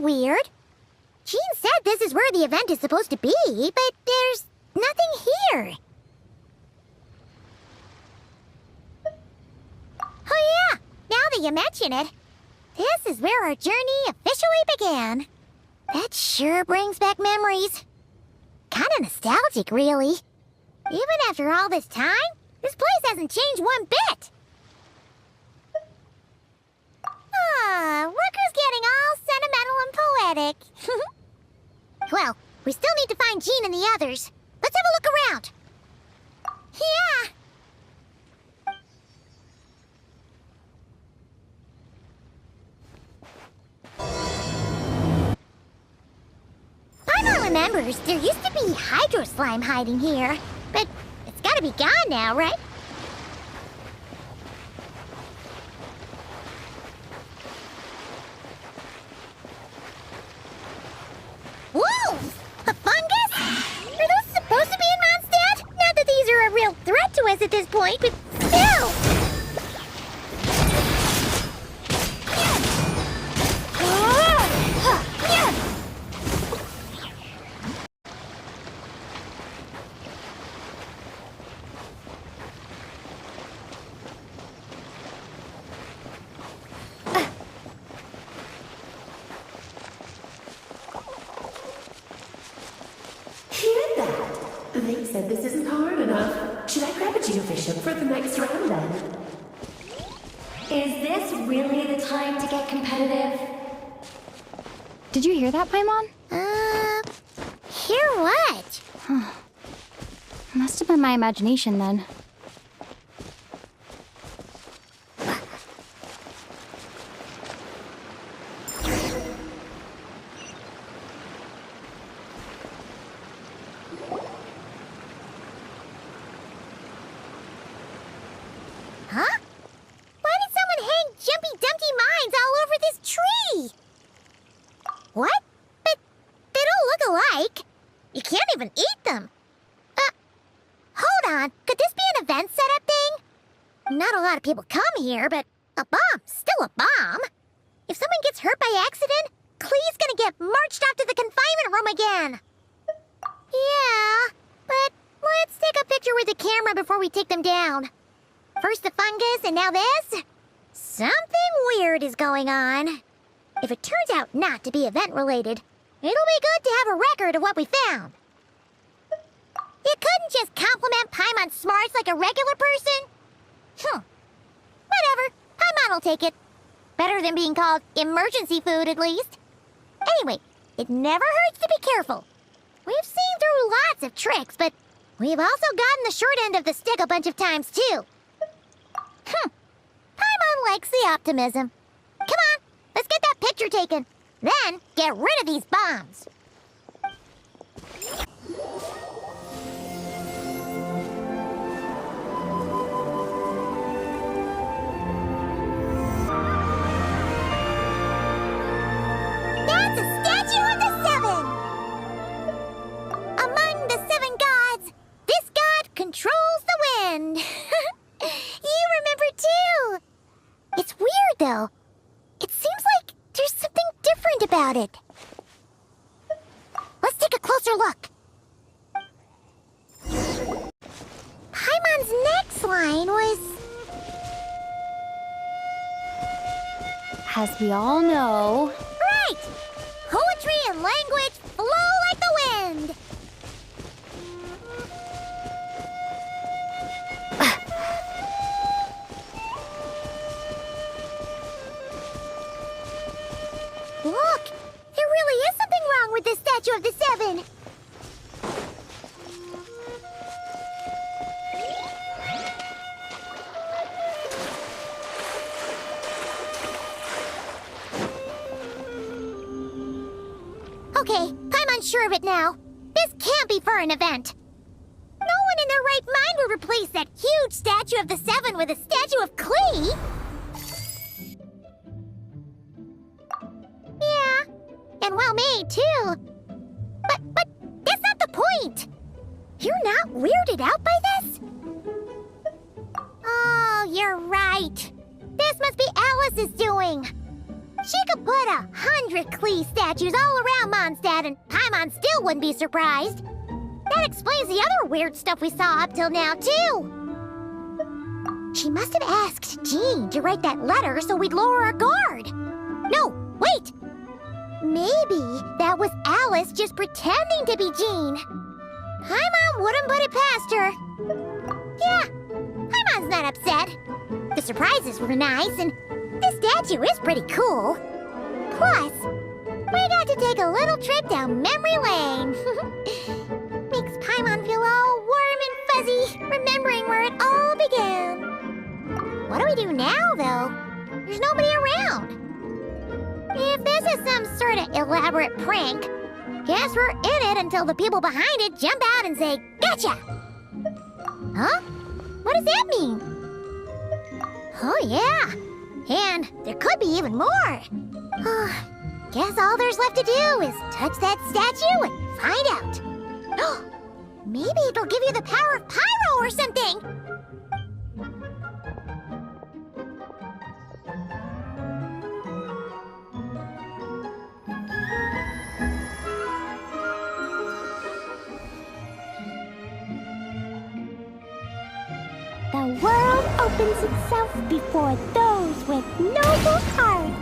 weird. Jean said this is where the event is supposed to be, but there's nothing here. Oh yeah, now that you mention it, this is where our journey officially began. That sure brings back memories. Kinda nostalgic, really. Even after all this time, this place hasn't changed one bit. Look who's getting all sentimental and poetic. Well, we still need to find Jean and the others. Let's have a look around. Yeah. Paimon remembers there used to be hydro slime hiding here, but it's gotta be gone now, right? Whoa! A fungus? Are those supposed to be in Mondstadt? Not that these are a real threat to us at this point, but still! They said this isn't hard enough. Should I grab a geofishing for the next round then? Is this really the time to get competitive? Did you hear that, Paimon? Hear what? Must have been my imagination then. Huh? Why did someone hang Jumpy Dumpty mines all over this tree? What? But they don't look alike. You can't even eat them. Hold on. Could this be an event setup thing? Not a lot of people come here, but a bomb's still a bomb. If someone gets hurt by accident, Clee's gonna get marched off to the confinement room again. Yeah, but let's take a picture with the camera before we take them down. First the fungus, and now this? Something weird is going on. If it turns out not to be event-related, it'll be good to have a record of what we found. You couldn't just compliment Paimon's smarts like a regular person? Whatever. Paimon will take it. Better than being called emergency food, at least. Anyway, it never hurts to be careful. We've seen through lots of tricks, but we've also gotten the short end of the stick a bunch of times, too. Paimon likes the optimism. Come on, let's get that picture taken. Then, get rid of these bombs. That's a statue of the Seven! Among the seven gods, this god controls the wind. You remember too! It's weird, though. It seems like there's something different about it. Let's take a closer look. Paimon's next line was... As we all know... Right! Poetry and language flow like the wind! Look! There really is something wrong with this statue of the Seven! Okay, Paimon's sure of it now. This can't be for an event. No one in their right mind would replace that huge statue of the Seven with a statue of Klee! And well made, too. But that's not the point. You're not weirded out by this? Oh, you're right. This must be Alice's doing. She could put 100 Klee statues all around Mondstadt and Paimon still wouldn't be surprised. That explains the other weird stuff we saw up till now, too. She must have asked Jean to write that letter so we'd lower our guard. No, wait! Maybe that was Alice just pretending to be Jean. Paimon wouldn't put it past her. Yeah, Paimon's not upset. The surprises were nice, and this statue is pretty cool. Plus, we got to take a little trip down memory lane. Makes Paimon feel all warm and fuzzy, remembering where it all began. What do we do now, though? There's nobody around. If this is some sort of elaborate prank, guess we're in it until the people behind it jump out and say, "Gotcha!" Huh? What does that mean? Oh, yeah. And there could be even more. Guess all there's left to do is touch that statue and find out. Maybe it'll give you the power of Pyro or something. The world opens itself before those with noble hearts.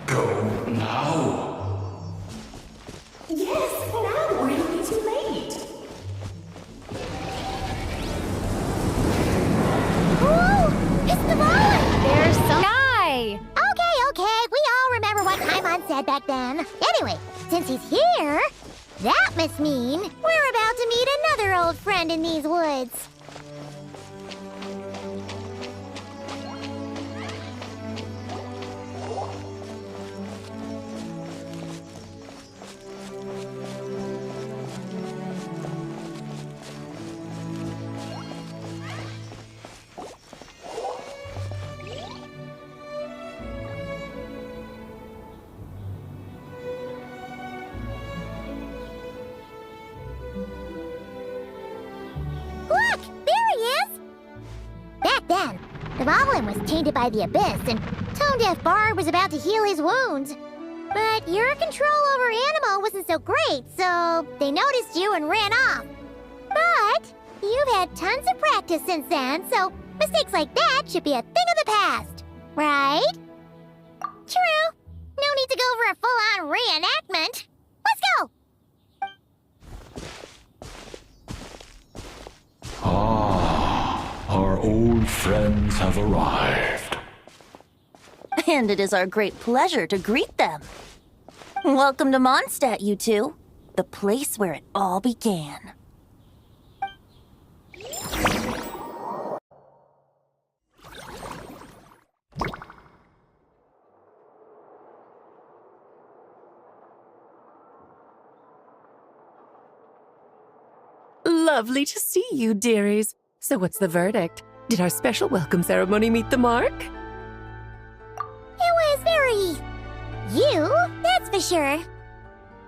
Go now. Yes, now, or it'll be too late. It's the ball! There's some guy! Okay, we all remember what Paimon said back then. Anyway, since he's here, that must mean we're about to meet another old friend in these woods. Look! There he is! Back then, the Goblin was tainted by the Abyss, and Tone Deaf Bard was about to heal his wounds. But your control over Animo wasn't so great, so they noticed you and ran off. But you've had tons of practice since then, so mistakes like that should be a thing of the past, right? True. No need to go for a full-on reenactment. Let's go! Our old friends have arrived. And it is our great pleasure to greet them. Welcome to Mondstadt, you two. The place where it all began. Lovely to see you, dearies. So what's the verdict? Did our special welcome ceremony meet the mark? It was very... you, that's for sure.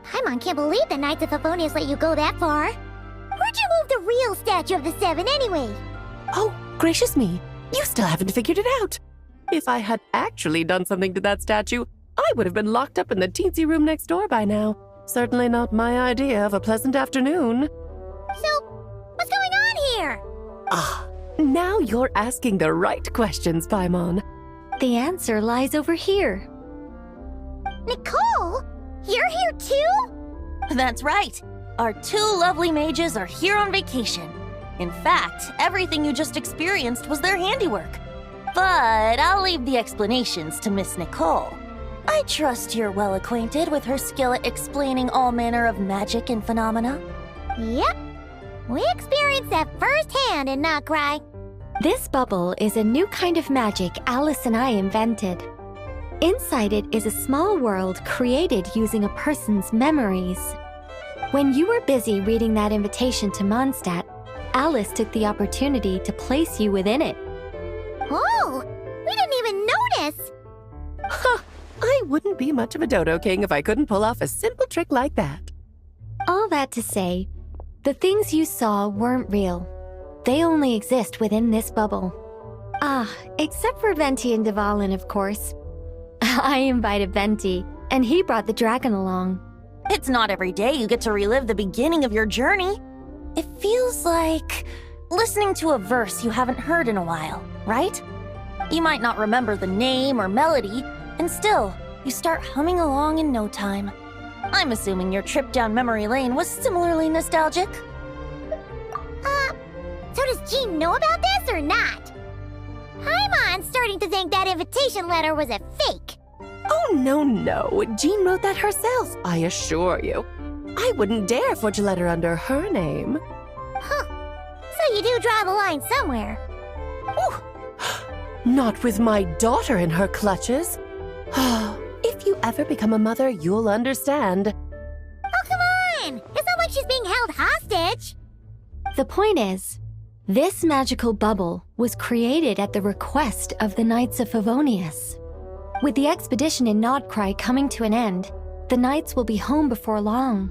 Paimon can't believe the Knights of Favonius let you go that far. Where'd you move the real statue of the Seven anyway? Oh, gracious me. You still haven't figured it out. If I had actually done something to that statue, I would have been locked up in the teensy room next door by now. Certainly not my idea of a pleasant afternoon. So, what's going on here? Ah, now you're asking the right questions, Paimon. The answer lies over here. Nicole? You're here too? That's right. Our two lovely mages are here on vacation. In fact, everything you just experienced was their handiwork. But I'll leave the explanations to Miss Nicole. I trust you're well acquainted with her skill at explaining all manner of magic and phenomena. Yep. We experienced that firsthand in Noctry. This bubble is a new kind of magic Alice and I invented. Inside it is a small world created using a person's memories. When you were busy reading that invitation to Mondstadt, Alice took the opportunity to place you within it. Oh, we didn't even notice. Ha! I wouldn't be much of a dodo king if I couldn't pull off a simple trick like that. All that to say, the things you saw weren't real. They only exist within this bubble. Except for Venti and Dvalin, of course. I invited Venti, and he brought the dragon along. It's not every day you get to relive the beginning of your journey. It feels like listening to a verse you haven't heard in a while, right? You might not remember the name or melody, and still, you start humming along in no time. I'm assuming your trip down memory lane was similarly nostalgic. So does Jean know about this or not? Paimon's starting to think that invitation letter was a fake. Oh, no. Jean wrote that herself, I assure you. I wouldn't dare forge a letter under her name. So you do draw the line somewhere. Ooh. Not with my daughter in her clutches. If you ever become a mother, you'll understand. Oh, come on! It's not like she's being held hostage. The point is, this magical bubble was created at the request of the Knights of Favonius. With the expedition in Nodcry coming to an end, the Knights will be home before long.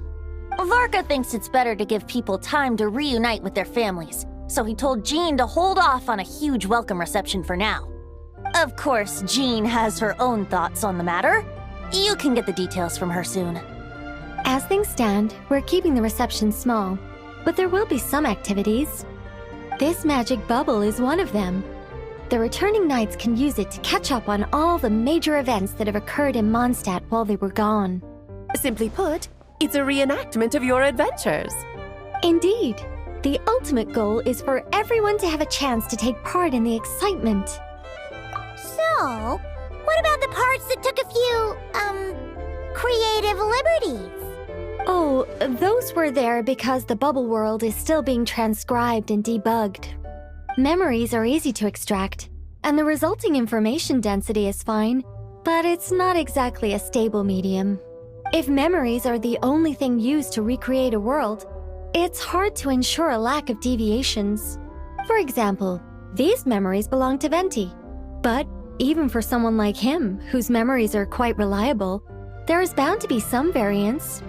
Varka thinks it's better to give people time to reunite with their families, so he told Jean to hold off on a huge welcome reception for now. Of course, Jean has her own thoughts on the matter. You can get the details from her soon. As things stand, we're keeping the reception small, but there will be some activities. This magic bubble is one of them. The returning knights can use it to catch up on all the major events that have occurred in Mondstadt while they were gone. Simply put, it's a reenactment of your adventures. Indeed. The ultimate goal is for everyone to have a chance to take part in the excitement. So, what about the parts that took a few, creative liberties? Oh, those were there because the bubble world is still being transcribed and debugged. Memories are easy to extract, and the resulting information density is fine, but it's not exactly a stable medium. If memories are the only thing used to recreate a world, it's hard to ensure a lack of deviations. For example, these memories belong to Venti, but even for someone like him, whose memories are quite reliable, there is bound to be some variance.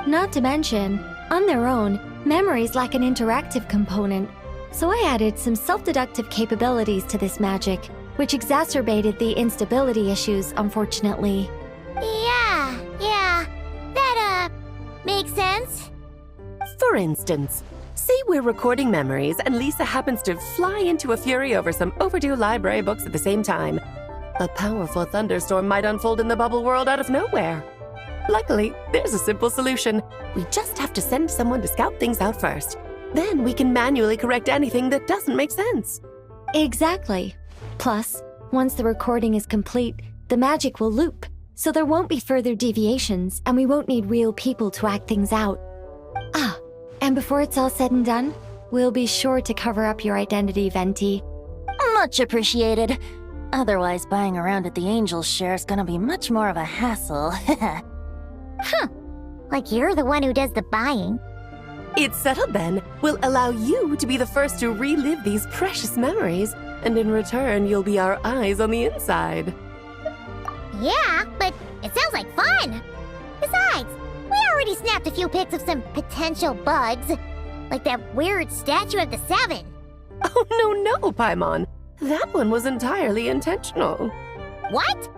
Not to mention, on their own, memories lack an interactive component, so I added some self-deductive capabilities to this magic, which exacerbated the instability issues, unfortunately. Yeah, that, makes sense. For instance, say we're recording memories and Lisa happens to fly into a fury over some overdue library books at the same time. A powerful thunderstorm might unfold in the bubble world out of nowhere. Luckily, there's a simple solution. We just have to send someone to scout things out first. Then we can manually correct anything that doesn't make sense. Exactly. Plus, once the recording is complete, the magic will loop, so there won't be further deviations and we won't need real people to act things out. And before it's all said and done, we'll be sure to cover up your identity, Venti. Much appreciated. Otherwise, buying around at the Angels share is gonna be much more of a hassle. Like you're the one who does the buying. It's settled then. We'll allow you to be the first to relive these precious memories, and in return, you'll be our eyes on the inside. Yeah, but it sounds like fun. Besides, we already snapped a few pics of some potential bugs, like that weird statue of the Seven. Oh, no, Paimon. That one was entirely intentional. What?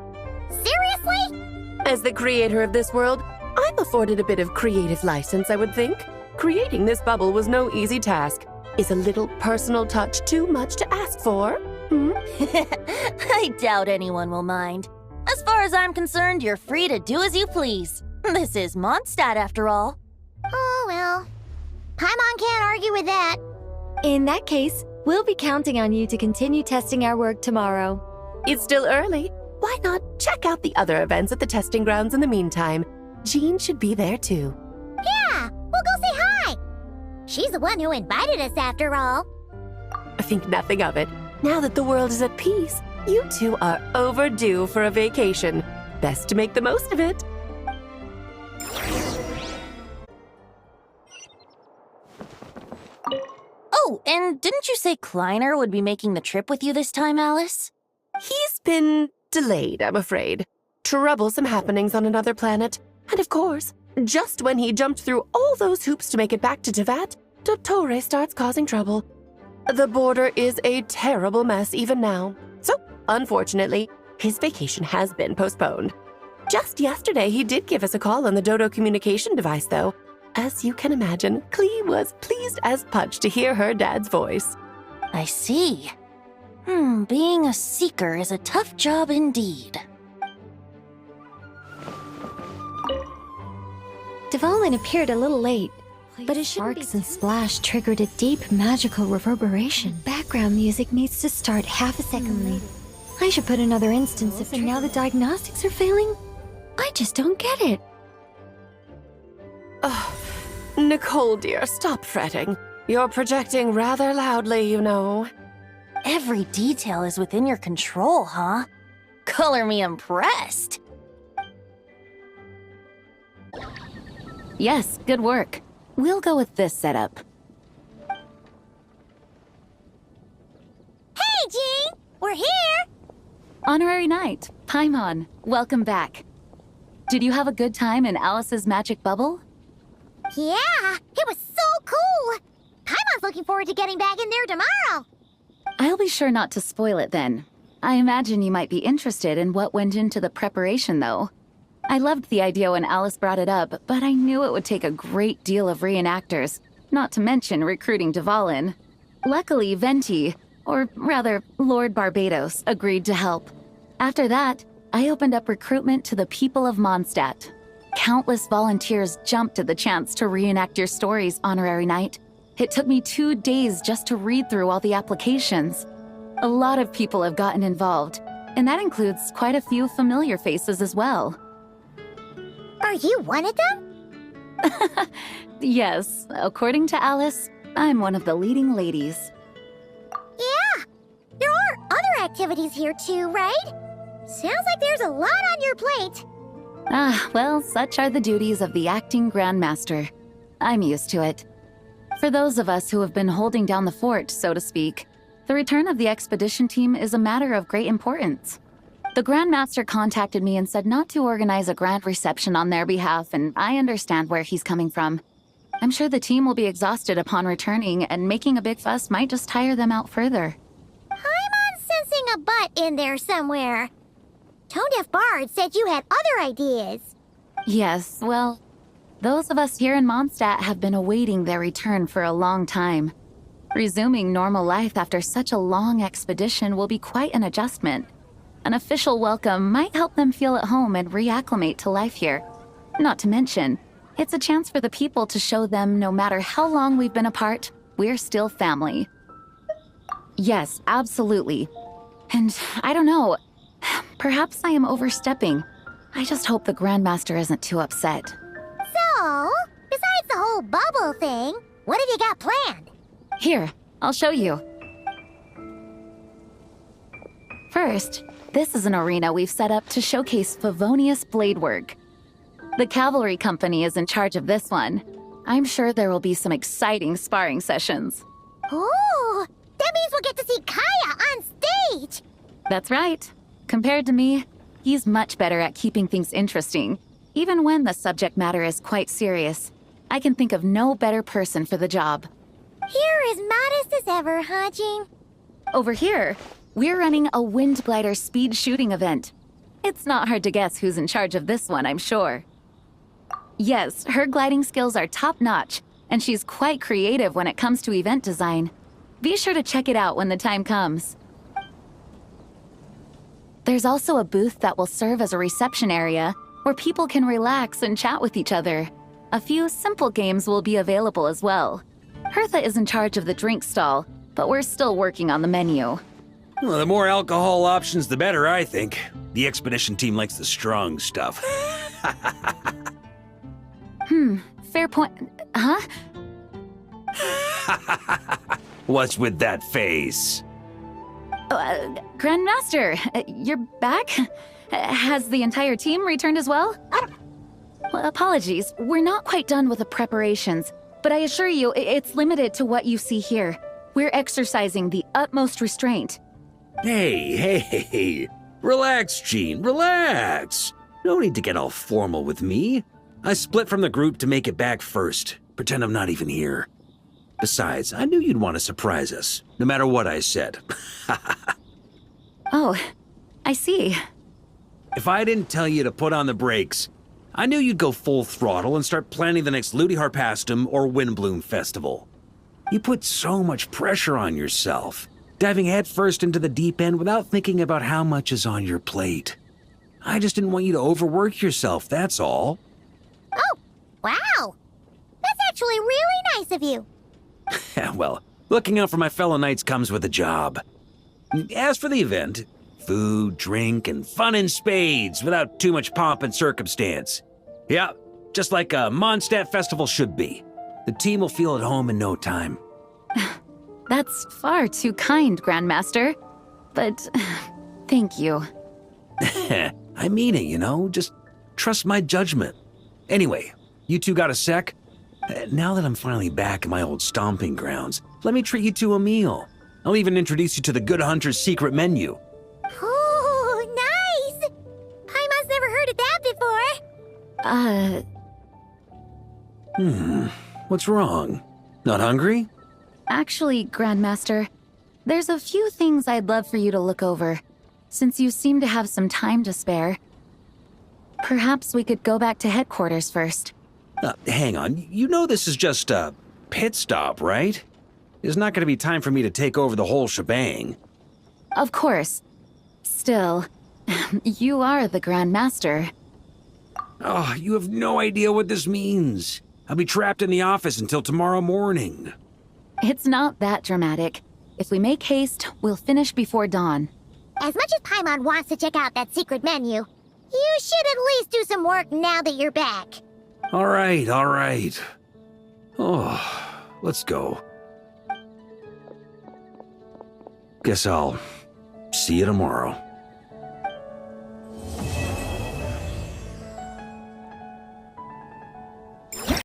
Seriously? As the creator of this world, I'm afforded a bit of creative license, I would think. Creating this bubble was no easy task. Is a little personal touch too much to ask for? I doubt anyone will mind. As far as I'm concerned, you're free to do as you please. This is Mondstadt, after all. Oh, well. Paimon can't argue with that. In that case, we'll be counting on you to continue testing our work tomorrow. It's still early. Why not check out the other events at the testing grounds in the meantime? Jean should be there too. Yeah, we'll go say hi. She's the one who invited us after all. I think nothing of it. Now that the world is at peace, you two are overdue for a vacation. Best to make the most of it. Oh, and didn't you say Kleiner would be making the trip with you this time, Alice? He's been delayed, I'm afraid. Troublesome happenings on another planet. And of course, just when he jumped through all those hoops to make it back to Tevat, Dottore starts causing trouble. The border is a terrible mess even now. So, unfortunately, his vacation has been postponed. Just yesterday, he did give us a call on the Dodo communication device, though. As you can imagine, Klee was pleased as punch to hear her dad's voice. I see. Being a seeker is a tough job indeed. Dvalin appeared a little late, but his sparks and splash triggered a deep magical reverberation. Background music needs to start half a second late. I should put another instance of and now the diagnostics are failing? I just don't get it. Nicole, dear, stop fretting. You're projecting rather loudly, you know. Every detail is within your control, huh? Color me impressed. Yes, good work. We'll go with this setup. Hey, Jean! We're here! Honorary Knight, Paimon, welcome back. Did you have a good time in Alice's magic bubble? Yeah, it was so cool! Paimon's looking forward to getting back in there tomorrow! I'll be sure not to spoil it then. I imagine you might be interested in what went into the preparation, though. I loved the idea when Alice brought it up, but I knew it would take a great deal of reenactors, not to mention recruiting Dvalin. Luckily, Venti, or rather, Lord Barbados, agreed to help. After that, I opened up recruitment to the people of Mondstadt. Countless volunteers jumped at the chance to reenact your stories, Honorary Knight. It took me 2 days just to read through all the applications. A lot of people have gotten involved, and that includes quite a few familiar faces as well. Are you one of them? Yes, according to Alice, I'm one of the leading ladies. Yeah, there are other activities here too, right? Sounds like there's a lot on your plate. Well, such are the duties of the acting Grandmaster. I'm used to it. For those of us who have been holding down the fort, so to speak, the return of the expedition team is a matter of great importance. The Grandmaster contacted me and said not to organize a grand reception on their behalf, and I understand where he's coming from. I'm sure the team will be exhausted upon returning, and making a big fuss might just tire them out further. I'm sensing a butt in there somewhere. Tone-deaf Bard said you had other ideas. Yes, well, those of us here in Mondstadt have been awaiting their return for a long time. Resuming normal life after such a long expedition will be quite an adjustment. An official welcome might help them feel at home and reacclimate to life here. Not to mention, it's a chance for the people to show them no matter how long we've been apart, we're still family. Yes, absolutely. And I don't know, perhaps I am overstepping. I just hope the Grandmaster isn't too upset. So, besides the whole bubble thing, what have you got planned? Here, I'll show you. First, this is an arena we've set up to showcase Favonius blade work. The cavalry company is in charge of this one. I'm sure there will be some exciting sparring sessions. Ooh, that means we'll get to see Kaya on stage! That's right. Compared to me, he's much better at keeping things interesting, even when the subject matter is quite serious. I can think of no better person for the job. You're as modest as ever, huh, Jean? Over here, we're running a wind glider speed shooting event. It's not hard to guess who's in charge of this one, I'm sure. Yes, her gliding skills are top-notch, and she's quite creative when it comes to event design. Be sure to check it out when the time comes. There's also a booth that will serve as a reception area where people can relax and chat with each other. A few simple games will be available as well. Hertha is in charge of the drink stall, but we're still working on the menu. Well, the more alcohol options, the better, I think. The expedition team likes the strong stuff. Fair point. Huh? What's with that face? Grandmaster, you're back? Has the entire team returned as well? Well, apologies, we're not quite done with the preparations, but I assure you, it's limited to what you see here. We're exercising the utmost restraint. Hey, Relax, Gene, relax. No need to get all formal with me. I split from the group to make it back first. Pretend I'm not even here. Besides, I knew you'd want to surprise us, no matter what I said. Oh, I see. If I didn't tell you to put on the brakes, I knew you'd go full throttle and start planning the next Ludi Harpastum or Windbloom Festival. You put so much pressure on yourself, diving headfirst into the deep end without thinking about how much is on your plate. I just didn't want you to overwork yourself, that's all. Oh, wow. That's actually really nice of you. Well, looking out for my fellow knights comes with a job. As for the event, food, drink, and fun in spades without too much pomp and circumstance. Yeah, just like a Mondstadt festival should be. The team will feel at home in no time. That's far too kind, Grandmaster. But thank you. I mean it, you know? Just trust my judgment. Anyway, you two got a sec? Now that I'm finally back in my old stomping grounds, let me treat you to a meal. I'll even introduce you to the Good Hunter's secret menu. Oh, nice! Paimon's never heard of that before. What's wrong? Not hungry? Actually, Grandmaster, there's a few things I'd love for you to look over, since you seem to have some time to spare. Perhaps we could go back to headquarters first. Hang on, you know this is just a pit stop, right? There's not going to be time for me to take over the whole shebang. Of course. Still, you are the Grandmaster. Oh, you have no idea what this means. I'll be trapped in the office until tomorrow morning. It's not that dramatic. If we make haste, we'll finish before dawn. As much as Paimon wants to check out that secret menu, you should at least do some work now that you're back. All right, all right. Oh, let's go. Guess I'll see you tomorrow.